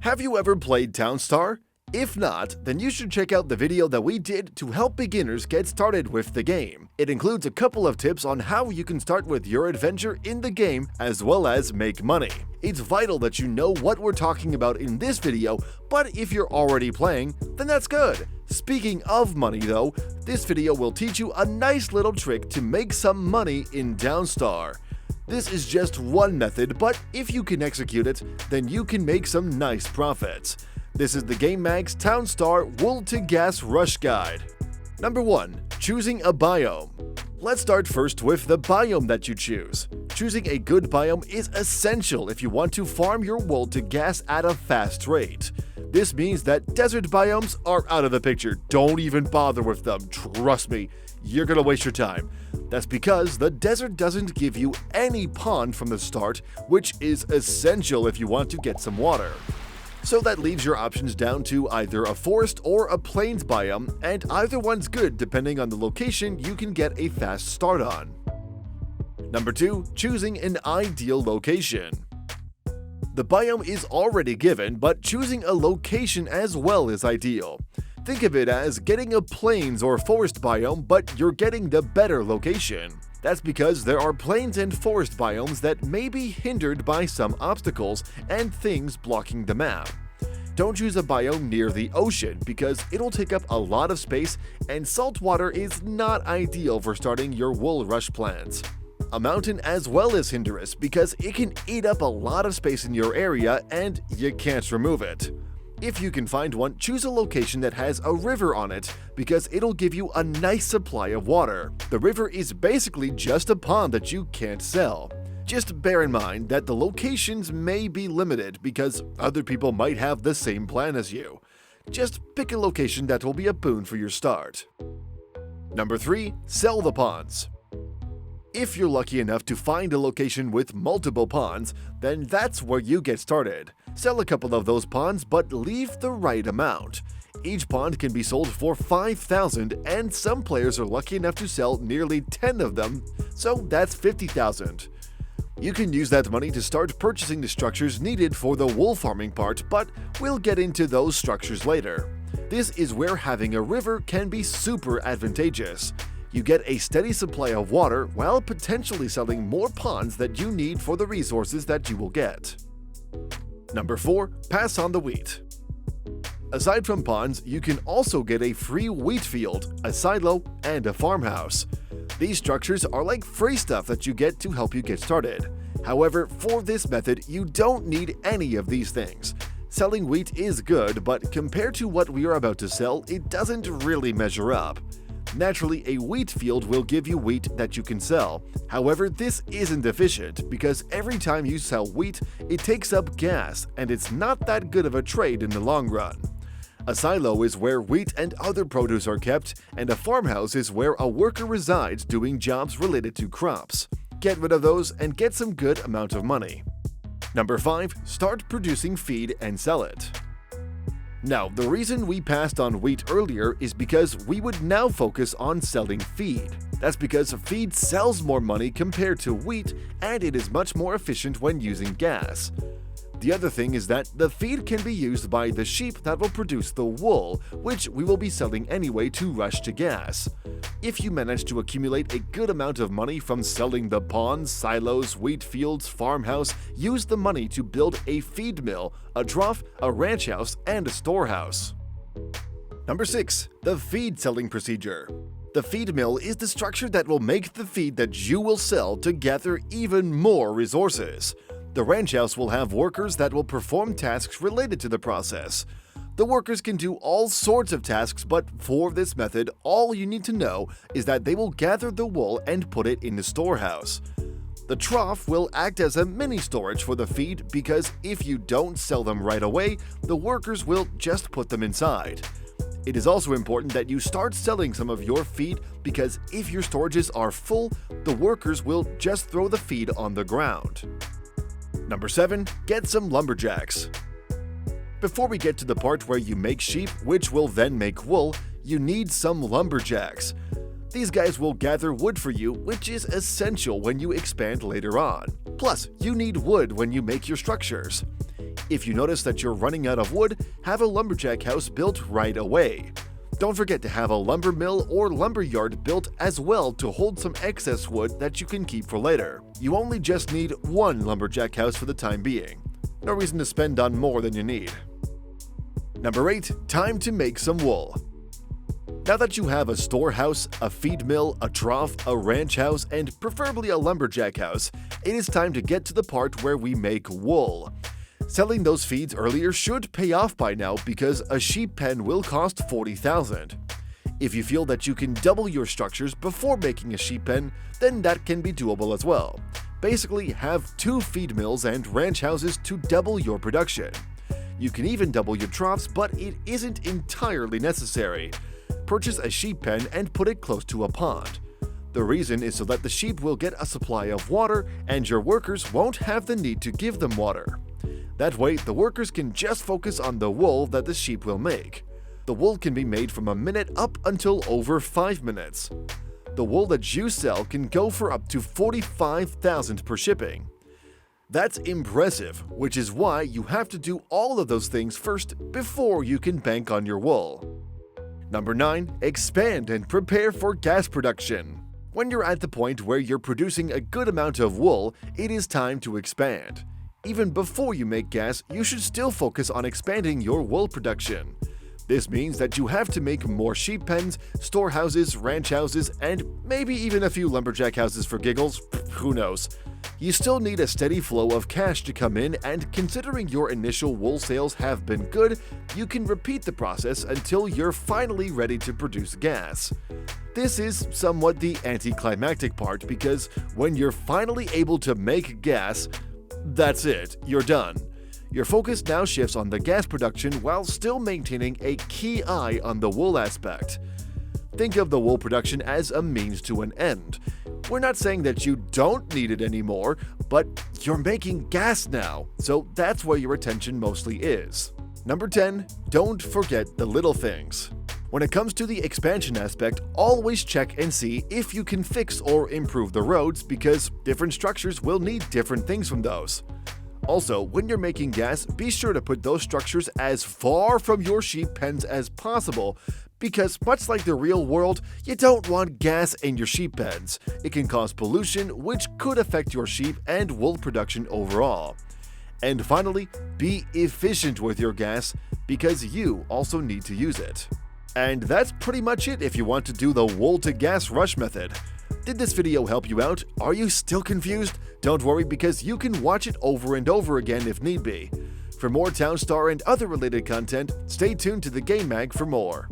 Have you ever played Townstar? If not, then you should check out the video that we did to help beginners get started with the game. It includes a couple of tips on how you can start with your adventure in the game as well as make money. It's vital that you know what we're talking about in this video, but if you're already playing, then that's good. Speaking of money though, this video will teach you a nice little trick to make some money in Townstar. This is just one method, but if you can execute it, then you can make some nice profits. This is the Game Mag's Townstar Wool to Gas Rush Guide. Number 1. Choosing a biome. Let's start first with the biome that you choose. Choosing a good biome is essential if you want to farm your wool to gas at a fast rate. This means that desert biomes are out of the picture. Don't even bother with them, trust me, you're gonna waste your time. That's because the desert doesn't give you any pond from the start, which is essential if you want to get some water. So that leaves your options down to either a forest or a plains biome, and either one's good depending on the location you can get a fast start on. Number 2. Choosing an ideal location. The biome is already given, but choosing a location as well is ideal. Think of it as getting a plains or forest biome, but you're getting the better location. That's because there are plains and forest biomes that may be hindered by some obstacles and things blocking the map. Don't choose a biome near the ocean because it'll take up a lot of space, and salt water is not ideal for starting your wool rush plans. A mountain as well is hinderous because it can eat up a lot of space in your area and you can't remove it. If you can find one, choose a location that has a river on it because it'll give you a nice supply of water. The river is basically just a pond that you can't sell. Just bear in mind that the locations may be limited because other people might have the same plan as you. Just pick a location that will be a boon for your start. Number 3. Sell the ponds. If you're lucky enough to find a location with multiple ponds, then that's where you get started. Sell a couple of those ponds, but leave the right amount. Each pond can be sold for 5,000, and some players are lucky enough to sell nearly 10 of them, so that's 50,000. You can use that money to start purchasing the structures needed for the wool farming part, but we'll get into those structures later. This is where having a river can be super advantageous. You get a steady supply of water while potentially selling more ponds that you need for the resources that you will get. Number 4. Pass on the wheat. Aside from ponds, you can also get a free wheat field, a silo, and a farmhouse. These structures are like free stuff that you get to help you get started. However, for this method, you don't need any of these things. Selling wheat is good, but compared to what we are about to sell, it doesn't really measure up. Naturally, a wheat field will give you wheat that you can sell. However, this isn't efficient because every time you sell wheat, it takes up gas, and it's not that good of a trade in the long run. A silo is where wheat and other produce are kept, and a farmhouse is where a worker resides doing jobs related to crops. Get rid of those and get some good amount of money. Number 5. Start producing feed and sell it. Now, the reason we passed on wheat earlier is because we would now focus on selling feed. That's because feed sells more money compared to wheat, and it is much more efficient when using gas. The other thing is that the feed can be used by the sheep that will produce the wool, which we will be selling anyway to rush to gas. If you manage to accumulate a good amount of money from selling the ponds, silos, wheat fields, farmhouse, use the money to build a feed mill, a trough, a ranch house, and a storehouse. Number 6. The feed selling procedure. The feed mill is the structure that will make the feed that you will sell to gather even more resources. The ranch house will have workers that will perform tasks related to the process. The workers can do all sorts of tasks, but for this method, all you need to know is that they will gather the wool and put it in the storehouse. The trough will act as a mini storage for the feed because if you don't sell them right away, the workers will just put them inside. It is also important that you start selling some of your feed because if your storages are full, the workers will just throw the feed on the ground. Number 7. Get some lumberjacks. Before we get to the part where you make sheep, which will then make wool, you need some lumberjacks. These guys will gather wood for you, which is essential when you expand later on. Plus, you need wood when you make your structures. If you notice that you're running out of wood, have a lumberjack house built right away. Don't forget to have a lumber mill or lumber yard built as well to hold some excess wood that you can keep for later. You only just need one lumberjack house for the time being. No reason to spend on more than you need. Number 8. Time to make some wool. Now that you have a storehouse, a feed mill, a trough, a ranch house, and preferably a lumberjack house, it is time to get to the part where we make wool. Selling those feeds earlier should pay off by now because a sheep pen will cost $40,000. If you feel that you can double your structures before making a sheep pen, then that can be doable as well. Basically, have 2 feed mills and ranch houses to double your production. You can even double your troughs, but it isn't entirely necessary. Purchase a sheep pen and put it close to a pond. The reason is so that the sheep will get a supply of water and your workers won't have the need to give them water. That way, the workers can just focus on the wool that the sheep will make. The wool can be made from a minute up until over 5 minutes. The wool that you sell can go for up to $45,000 per shipping. That's impressive, which is why you have to do all of those things first before you can bank on your wool. Number 9. Expand and prepare for gas production. When you're at the point where you're producing a good amount of wool, it is time to expand. Even before you make gas, you should still focus on expanding your wool production. This means that you have to make more sheep pens, storehouses, ranch houses, and maybe even a few lumberjack houses for giggles. Who knows? You still need a steady flow of cash to come in, and considering your initial wool sales have been good, you can repeat the process until you're finally ready to produce gas. This is somewhat the anticlimactic part because when you're finally able to make gas, that's it, you're done. Your focus now shifts on the gas production while still maintaining a key eye on the wool aspect. Think of the wool production as a means to an end. We're not saying that you don't need it anymore, but you're making gas now, so that's where your attention mostly is. Number 10. Don't forget the little things. When it comes to the expansion aspect, always check and see if you can fix or improve the roads because different structures will need different things from those. Also, when you're making gas, be sure to put those structures as far from your sheep pens as possible because much like the real world, you don't want gas in your sheep pens. It can cause pollution, which could affect your sheep and wool production overall. And finally, be efficient with your gas because you also need to use it. And that's pretty much it if you want to do the wool to gas rush method. Did this video help you out? Are you still confused? Don't worry because you can watch it over and over again if need be. For more Townstar and other related content, stay tuned to the Game Mag for more.